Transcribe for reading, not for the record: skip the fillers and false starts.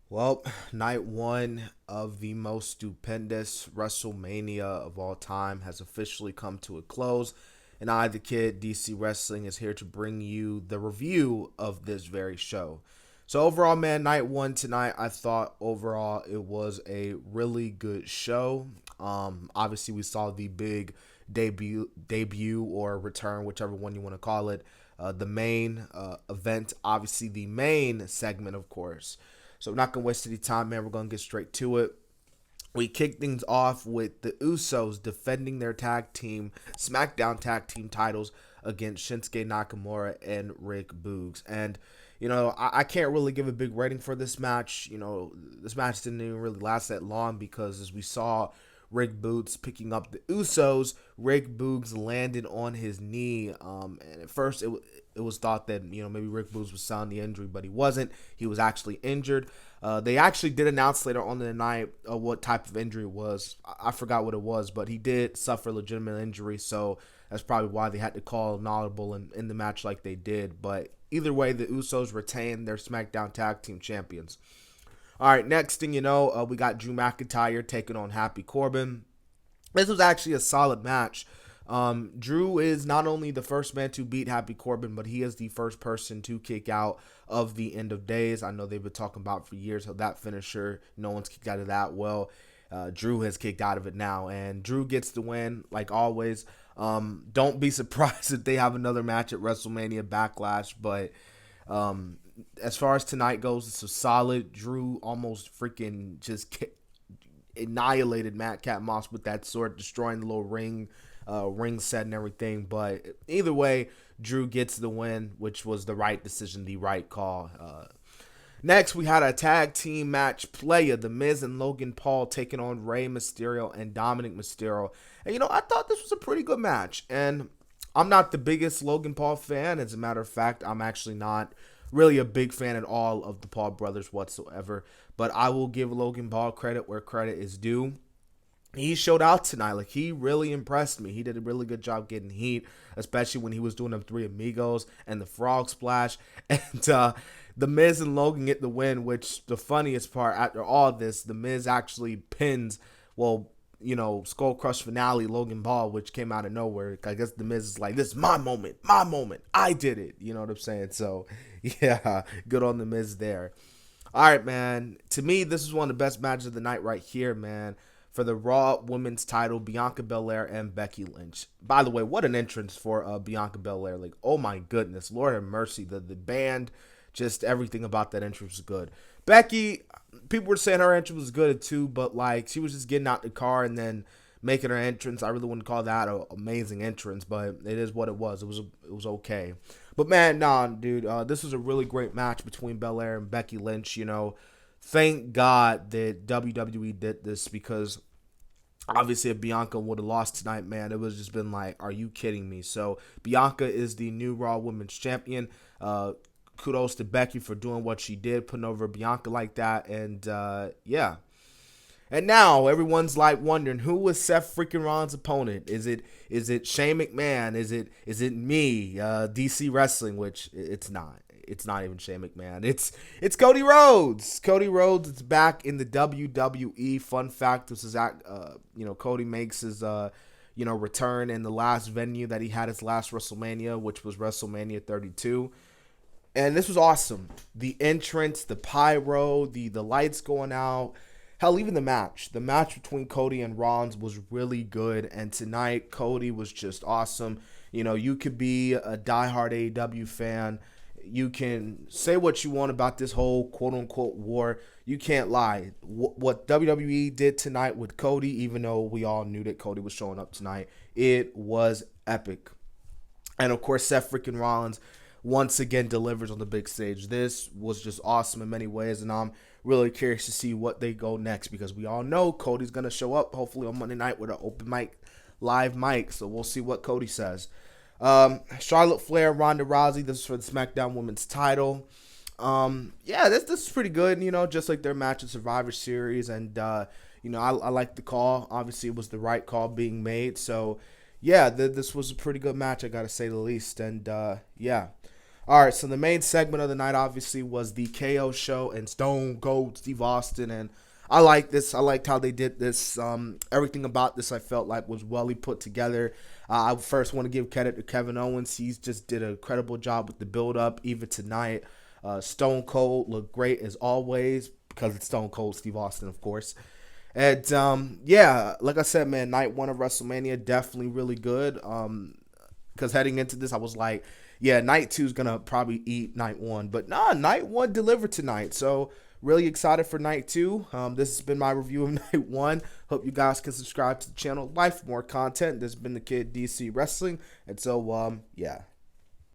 Well, night one of the most stupendous WrestleMania of all time has officially come to a close, and I, the kid, DC Wrestling, is here to bring you the review of this very show. So overall, man, night one tonight, I thought overall it was a really good show. Obviously, we saw the big debut or return, whichever one you want to call it. The main event, obviously the main segment, of course. So I'm not gonna waste any time, man. We're gonna get straight to it. We kick things off with the Usos defending their tag team SmackDown tag team titles against Shinsuke Nakamura and Rick Boogs. And I can't really give a big rating for this match. This match didn't even really last that long because as we saw Rick Boogs picking up the Usos, Rick Boogs landed on his knee. And at first it was thought that maybe Rick Boogs was selling the injury, but he wasn't. He was actually injured. They actually did announce later on in the night what type of injury it was. I forgot what it was, but he did suffer legitimate injury, so that's probably why they had to call an audible in the match like they did. But either way, the Usos retained their SmackDown Tag Team Champions. All right, next thing you know, we got Drew McIntyre taking on Happy Corbin. This was actually a solid match. Drew is not only the first man to beat Happy Corbin, but he is the first person to kick out of the End of Days. I know they've been talking about for years how that finisher, no one's kicked out of that. Well, Drew has kicked out of it now, and Drew gets the win, like always. Don't be surprised if they have another match at WrestleMania Backlash, but as far as tonight goes, it's a solid. Drew almost freaking just annihilated Matt Cat Moss with that sword, destroying the little ring set and everything. But either way, Drew gets the win, which was the right decision, the right call. Next, we had a tag team match playa, The Miz and Logan Paul taking on Rey Mysterio and Dominik Mysterio. And I thought this was a pretty good match. And I'm not the biggest Logan Paul fan. As a matter of fact, I'm actually not really a big fan at all of the Paul brothers whatsoever. But I will give Logan Paul credit where credit is due. He showed out tonight. Like, he really impressed me. He did a really good job getting heat, especially when he was doing them Three Amigos and the Frog Splash. And the Miz and Logan get the win, which the funniest part after all this, the Miz actually pins, well, Skull Crush finale Logan Paul, which came out of nowhere. I guess the Miz is like, this is my moment, I did it. You know what I'm saying? So, yeah, good on the Miz there. All right, man. To me, this is one of the best matches of the night right here, man. For the Raw Women's title, Bianca Belair and Becky Lynch. By the way, what an entrance for Bianca Belair. Like, oh my goodness. Lord have mercy. The band, just everything about that entrance was good. Becky, people were saying her entrance was good too, but like, she was just getting out the car and then making her entrance. I really wouldn't call that an amazing entrance, but it is what it was. It was okay. But man, nah, dude, this was a really great match between Belair and Becky Lynch. Thank God that WWE did this because obviously if Bianca would have lost tonight, man, it would have just been like, are you kidding me? So Bianca is the new Raw Women's Champion. Kudos to Becky for doing what she did, putting over Bianca like that. And yeah. And now everyone's like wondering, who was Seth freaking Rollins' opponent? Is it Shane McMahon? Is it me? DC Wrestling, which it's not. It's not even Shane McMahon. It's Cody Rhodes. Cody Rhodes is back in the WWE. Fun fact: this is Cody makes his return in the last venue that he had his last WrestleMania, which was WrestleMania 32. And this was awesome. The entrance, the pyro, the lights going out. Hell, even the match. The match between Cody and Rollins was really good. And tonight, Cody was just awesome. You could be a diehard AEW fan. You can say what you want about this whole quote-unquote war. You can't lie. What WWE did tonight with Cody, even though we all knew that Cody was showing up tonight, it was epic. And, of course, Seth freaking Rollins once again delivers on the big stage. This was just awesome in many ways, and I'm really curious to see what they go next because we all know Cody's going to show up hopefully on Monday night with an open mic, live mic, so we'll see what Cody says. Charlotte Flair, Ronda Rousey, this is for the SmackDown Women's title. Yeah, this is pretty good, just like their match in Survivor Series, and I like the call. Obviously, it was the right call being made, so yeah, this was a pretty good match, I gotta say the least, and yeah. All right, so the main segment of the night obviously was the KO show and Stone Cold Steve Austin, and I like this. I liked how they did this. Everything about this I felt like was well put together. I first want to give credit to Kevin Owens. He's just did an incredible job with the build up, even tonight. Stone Cold looked great as always because it's Stone Cold Steve Austin, of course. And yeah, like I said, man, night one of WrestleMania definitely really good. Because heading into this, I was like, yeah, night two is gonna probably eat night one, but nah, night one delivered tonight. So really excited for night two. This has been my review of night one. Hope you guys can subscribe to the channel, like for more content. This has been the Kid DC Wrestling, and so yeah.